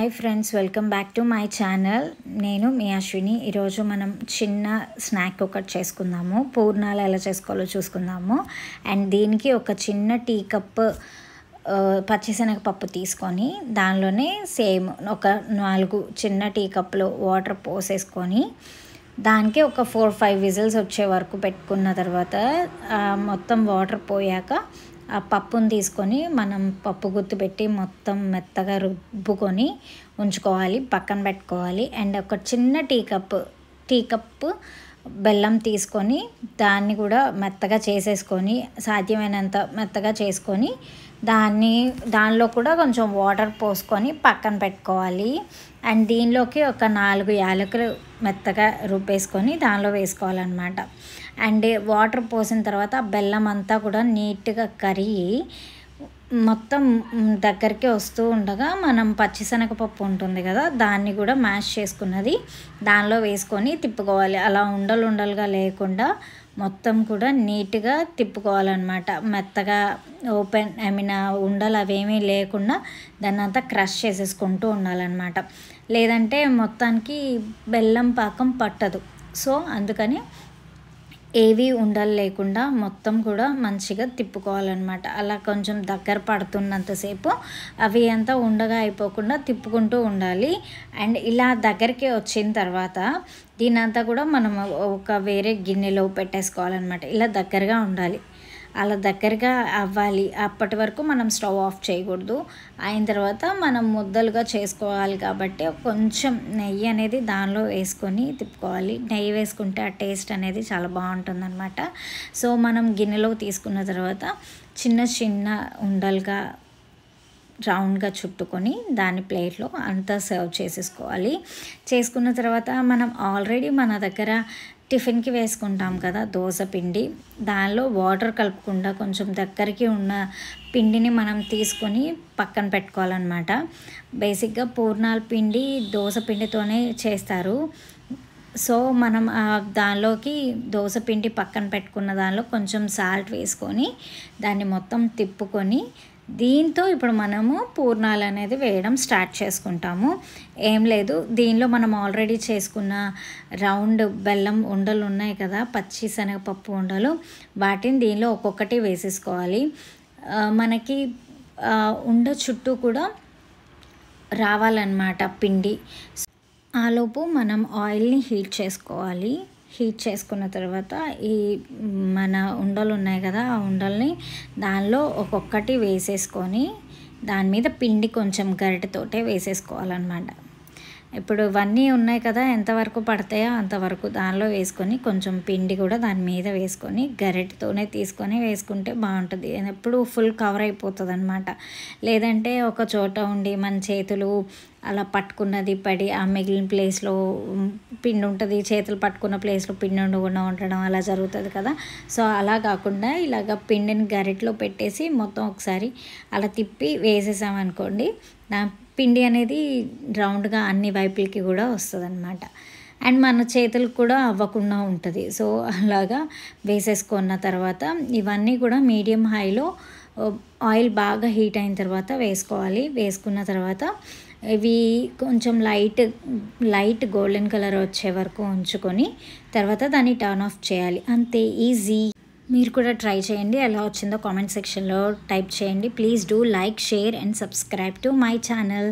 Hi friends, welcome back to my channel. నేను మీ అశ్విని. ఈరోజు మనం చిన్న స్నాక్ ఒకటి చేసుకుందాము. పూర్ణాలు ఎలా చేసుకోవాలో చూసుకుందాము. అండ్ దీనికి ఒక చిన్న టీ కప్ పచ్చిశనగపప్పు తీసుకొని దానిలోనే సేమ్ ఒక 4 చిన్న టీ కప్పులు వాటర్ పోసేసుకొని దానికి ఒక 4-5 విజిల్స్ వచ్చే వరకు పెట్టుకున్న తర్వాత మొత్తం వాటర్ పోయాక ఆ పప్పును తీసుకొని మనం పప్పు గుత్తి పెట్టి మొత్తం మెత్తగా రుబ్బుకొని ఉంచుకోవాలి, పక్కన పెట్టుకోవాలి. అండ్ ఒక చిన్న టీ కప్పు బెల్లం తీసుకొని దాన్ని కూడా మెత్తగా చేసేసుకొని సాధ్యమైనంత మెత్తగా చేసుకొని దానిలో కూడా కొంచెం వాటర్ పోసుకొని పక్కన పెట్టుకోవాలి. అండ్ దీనిలోకి ఒక 4 యాలకులు మెత్తగా రుబ్బేసుకొని దానిలో వేసుకోవాలన్నమాట. అండ్ వాటర్ పోసిన తర్వాత బెల్లం అంతా కూడా నీట్గా కరిగి మొత్తం దగ్గరికి వస్తూ ఉండగా మనం పచ్చిశనగపప్పు ఉంటుంది కదా, దాన్ని కూడా మ్యాష్ చేసుకున్నది దానిలో వేసుకొని తిప్పుకోవాలి. అలా ఉండలుగా లేకుండా మొత్తం కూడా నీట్గా తిప్పుకోవాలన్నమాట. మెత్తగా ఉండలు అవేమీ లేకుండా దాన్ని అంతా క్రష్ చేసేసుకుంటూ ఉండాలన్నమాట. లేదంటే మొత్తానికి బెల్లం పాకం పట్టదు. సో అందుకని ఏవి ఉండలు లేకుండా మొత్తం కూడా మంచిగా తిప్పుకోవాలన్నమాట. అలా కొంచెం దగ్గర పడుతున్నంతసేపు అవి అంతా ఉండగా అయిపోకుండా తిప్పుకుంటూ ఉండాలి. అండ్ ఇలా దగ్గరికి వచ్చిన తర్వాత దీనంతా కూడా మనం ఒక వేరే గిన్నెలో పెట్టేసుకోవాలన్నమాట. ఇలా దగ్గరగా ఉండాలి, అలా దగ్గరగా అవ్వాలి. అప్పటి వరకు మనం స్టవ్ ఆఫ్ చేయకూడదు. అయిన తర్వాత మనం ముద్దలుగా చేసుకోవాలి కాబట్టి కొంచెం నెయ్యి అనేది దానిలో వేసుకొని తిప్పుకోవాలి. నెయ్యి వేసుకుంటే ఆ టేస్ట్ అనేది చాలా బాగుంటుందన్నమాట. సో మనం గిన్నెలో తీసుకున్న తర్వాత చిన్న ఉండలుగా రౌండ్గా చుట్టుకొని దాని ప్లేట్లో అంతా సర్వ్ చేసేసుకోవాలి. చేసుకున్న తర్వాత మనం ఆల్రెడీ మన దగ్గర టిఫిన్కి వేసుకుంటాం కదా దోశ పిండి, దానిలో వాటర్ కలపకుండా కొంచెం దగ్గరికి ఉన్న పిండిని మనం తీసుకొని పక్కన పెట్టుకోవాలన్నమాట. బేసిక్గా పూర్ణాల పిండి దోశ పిండితోనే చేస్తారు. సో మనం దానిలోకి దోశ పిండి పక్కన పెట్టుకున్న దానిలో కొంచెం సాల్ట్ వేసుకొని దాన్ని మొత్తం తిప్పుకొని దీంతో ఇప్పుడు మనము పూర్ణాలు అనేది వేయడం స్టార్ట్ చేసుకుంటాము. ఏం లేదు, దీనిలో మనం ఆల్రెడీ చేసుకున్న రౌండ్ బెల్లం ఉండలు ఉన్నాయి కదా, పచ్చి శనగపప్పు ఉండలు, వాటిని దీనిలో ఒక్కొక్కటి వేసేసుకోవాలి. మనకి ఉండ చుట్టూ కూడా రావాలన్నమాట పిండి. ఆలోపు మనం ఆయిల్ని హీట్ చేసుకోవాలి. హీట్ చేసుకున్న తర్వాత ఈ మన ఉండలు ఉన్నాయి కదా, ఆ ఉండల్ని దానిలో ఒక్కొక్కటి వేసేసుకొని దాని మీద పిండి కొంచెం గరిటెతోటే వేసేసుకోవాలన్నమాట. ఇప్పుడు ఇవన్నీ ఉన్నాయి కదా, ఎంతవరకు పడతాయో అంతవరకు దానిలో వేసుకొని కొంచెం పిండి కూడా దాని మీద వేసుకొని గరిటెతోనే తీసుకొని వేసుకుంటే బాగుంటుంది. ఎప్పుడు ఫుల్ కవర్ అయిపోతుంది అనమాట. లేదంటే ఒక చోట ఉండి మన చేతులు అలా పట్టుకున్నది పడి ఆ మిగిలిన ప్లేస్లో పిండి ఉంటుంది, చేతులు పట్టుకున్న ప్లేస్లో పిండి ఉండకుండా ఉండడం అలా జరుగుతుంది కదా. సో అలా కాకుండా ఇలాగ పిండిని గరిటెలో పెట్టేసి మొత్తం ఒకసారి అలా తిప్పి వేసేసామనుకోండి, పిండి అనేది రౌండ్గా అన్ని వైపులకి కూడా వస్తుంది అనమాట. అండ్ మన చేతులకు కూడా అవ్వకుండా ఉంటుంది. సో అలాగా వేసేసుకున్న తర్వాత ఇవన్నీ కూడా మీడియం హైలో ఆయిల్ బాగా హీట్ అయిన తర్వాత వేసుకోవాలి. వేసుకున్న తర్వాత ఇవి కొంచెం లైట్ గోల్డెన్ కలర్ వచ్చే వరకు ఉంచుకొని తర్వాత దాన్ని టర్న్ ఆఫ్ చేయాలి. అంతే, ఈజీ. మీరు కూడా ట్రై చేయండి. ఎలా వచ్చిందో కామెంట్ సెక్షన్లో టైప్ చేయండి. Please do like, share and subscribe to my channel.